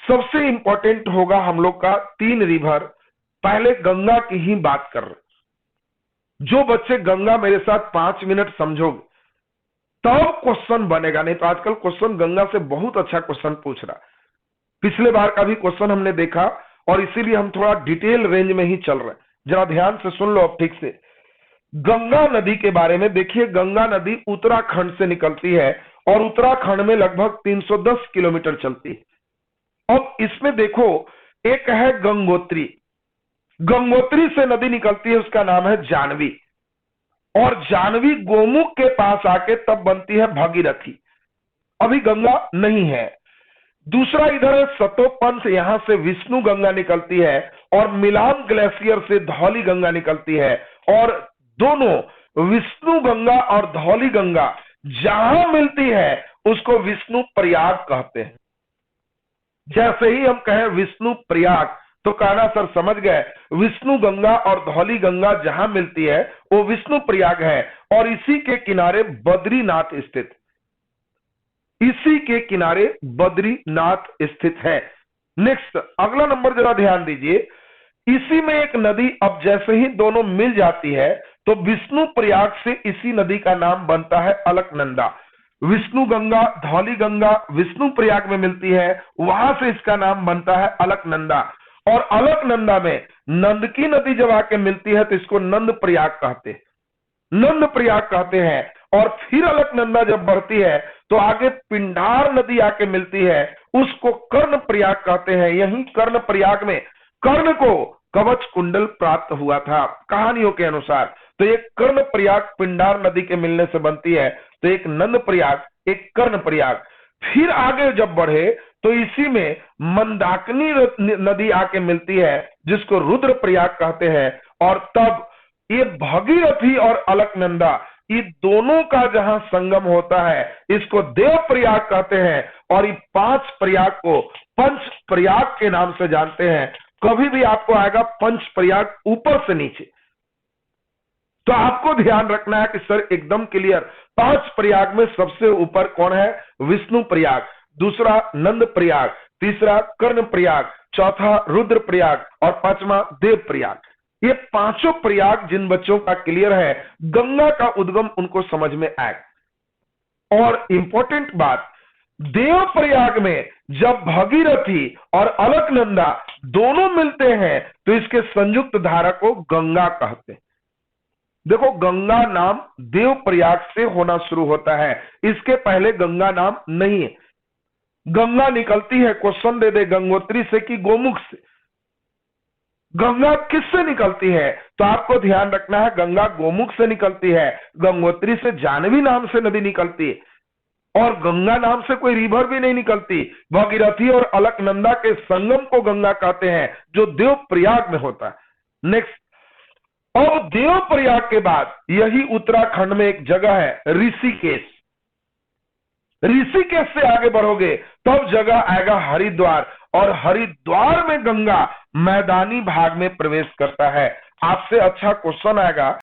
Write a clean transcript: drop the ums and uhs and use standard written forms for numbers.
सबसे इंपॉर्टेंट होगा हम लोग का 3 रिवर। पहले गंगा की ही बात कर रहे। जो बच्चे गंगा मेरे साथ 5 मिनट समझोगे तब क्वेश्चन बनेगा, नहीं तो आजकल क्वेश्चन गंगा से बहुत अच्छा क्वेश्चन पूछ रहा। पिछले बार का भी क्वेश्चन हमने देखा और इसीलिए हम थोड़ा डिटेल रेंज में ही चल रहे हैं। जरा ध्यान से सुन लो अब ठीक से। गंगा नदी के बारे में देखिए, गंगा नदी उत्तराखंड से निकलती है और उत्तराखंड में लगभग 310 किलोमीटर चलती है। अब इसमें देखो, एक है गंगोत्री। गंगोत्री से नदी निकलती है, उसका नाम है जानवी। और जानवी गोमुख के पास आके तब बनती है भागीरथी। अभी गंगा नहीं है। दूसरा इधर है सतोपंथ, यहां से विष्णु गंगा निकलती है और मिलान ग्लेशियर से धौली गंगा निकलती है। और दोनों विष्णु गंगा और धौली गंगा जहां मिलती है उसको विष्णु प्रयाग कहते हैं। जैसे ही हम कहें विष्णु प्रयाग तो कहना सर समझ गए, विष्णु गंगा और धौली गंगा जहां मिलती है वो विष्णु प्रयाग है। और इसी के किनारे बद्रीनाथ स्थित, इसी के किनारे बद्रीनाथ स्थित है। नेक्स्ट अगला नंबर जरा ध्यान दीजिए। इसी में एक नदी, अब जैसे ही दोनों मिल जाती है तो विष्णु प्रयाग से इसी नदी का नाम बनता है अलकनंदा। विष्णु गंगा धौली गंगा विष्णु प्रयाग में मिलती है, वहां से इसका नाम बनता है अलकनंदा। और अलकनंदा में नंद की नदी जब आके मिलती है तो इसको नंद प्रयाग कहते हैं, नंद प्रयाग कहते हैं। और फिर अलकनंदा जब बढ़ती है तो आगे पिंडार नदी आके मिलती है, उसको कर्ण प्रयाग कहते हैं। यही कर्ण प्रयाग में कर्ण को कवच कुंडल प्राप्त हुआ था कहानियों के अनुसार। तो एक कर्ण प्रयाग पिंडार नदी के मिलने से बनती है, तो एक नंद प्रयाग एक कर्ण प्रयाग। फिर आगे जब बढ़े तो इसी में मंदाकिनी नदी आके मिलती है जिसको रुद्र प्रयाग कहते हैं। और तब ये भगीरथी और अलकनंदा ये दोनों का जहां संगम होता है इसको देव प्रयाग कहते हैं। और ये 5 प्रयाग को पंच प्रयाग के नाम से जानते हैं। कभी भी आपको आएगा पंच प्रयाग ऊपर से नीचे, तो आपको ध्यान रखना है कि सर एकदम क्लियर। 5 प्रयाग में सबसे ऊपर कौन है? विष्णु प्रयाग, दूसरा नंद प्रयाग, तीसरा कर्ण प्रयाग, चौथा रुद्र प्रयाग और 5वां देव प्रयाग। ये 5 प्रयाग जिन बच्चों का क्लियर है, गंगा का उद्गम उनको समझ में आए। और इंपॉर्टेंट बात, देव प्रयाग में जब भगीरथी और अलकनंदा दोनों मिलते हैं तो इसके संयुक्त धारा को गंगा कहते हैं। देखो, गंगा नाम देव प्रयाग से होना शुरू होता है, इसके पहले गंगा नाम नहीं है। गंगा निकलती है, क्वेश्चन दे दे, गंगोत्री से कि गोमुख से? गंगा किससे निकलती है? तो आपको ध्यान रखना है, गंगा गोमुख से निकलती है। गंगोत्री से जानवी नाम से नदी निकलती है और गंगा नाम से कोई रिवर भी नहीं निकलती। भगीरथी और अलकनंदा के संगम को गंगा कहते हैं जो देव प्रयाग में होता है। नेक्स्ट, और देव प्रयाग के बाद यही उत्तराखंड में एक जगह है ऋषिकेश। ऋषिकेश से आगे बढ़ोगे तब जगह आएगा हरिद्वार। और हरिद्वार में गंगा मैदानी भाग में प्रवेश करता है। आपसे अच्छा क्वेश्चन आएगा